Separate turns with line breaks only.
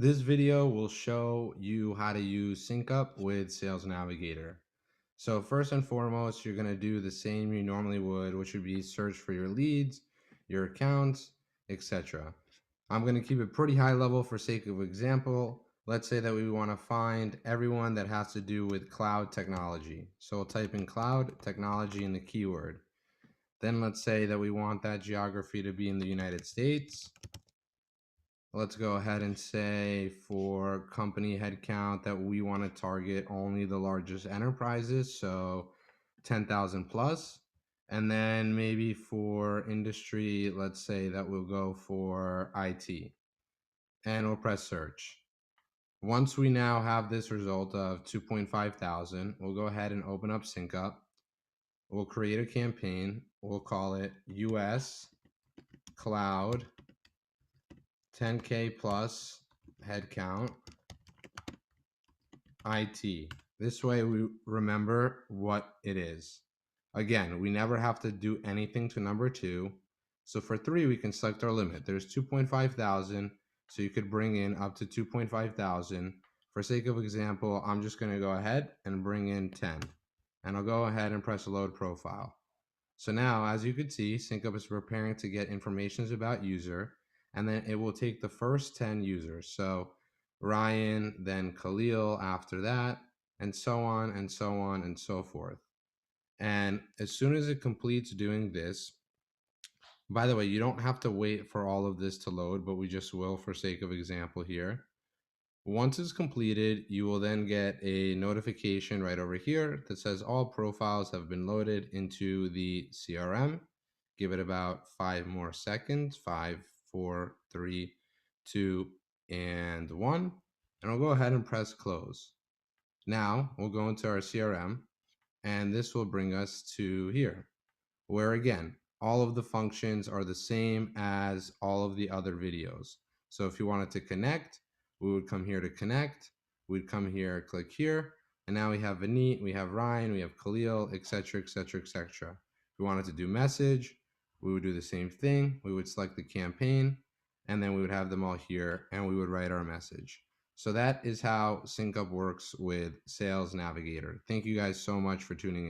This video will show you how to use SyncUp with Sales Navigator. So first and foremost, you're going to do the same you normally would, which would be search for your leads, your accounts, etc. I'm going to keep it pretty high level for sake of example. Let's say that we want to find everyone that has to do with cloud technology. So we'll type in cloud technology in the keyword. Then let's say that we want that geography to be in the United States. Let's go ahead and say for company headcount that we want to target only the largest enterprises, so 10,000 plus. And then maybe for industry, let's say that we'll go for IT and we'll press search. Once we now have this result of 2.5 thousand, we'll go ahead and open up SyncUp. We'll create a campaign. We'll call it US Cloud 10K plus headcount IT. This way we remember what it is. Again, we never have to do anything to number 2. So for 3, we can select our limit. There's 2.5 thousand, so you could bring in up to 2.5 thousand. For sake of example, I'm just going to go ahead and bring in 10. And I'll go ahead and press load profile. So now, as you can see, SyncUp is preparing to get information about user, and then it will take the first 10 users. So Ryan, then Khalil after that, and so on and so on and so forth. And as soon as it completes doing this, by the way, you don't have to wait for all of this to load, but we just will for sake of example here. Once it's completed, you will then get a notification right over here that says all profiles have been loaded into the CRM. Give it about 5 more seconds, 5, 4, 3, 2, and 1. And we'll go ahead and press close. Now we'll go into our CRM, and this will bring us to here, where again, all of the functions are the same as all of the other videos. So if you wanted to connect, we would come here to connect. We'd come here, click here, and now we have Vineet, we have Ryan, we have Khalil, etc., etc., etc. If we wanted to do message, we would do the same thing. We would select the campaign, and then we would have them all here, and we would write our message. So that is how SyncUp works with Sales Navigator. Thank you guys so much for tuning in.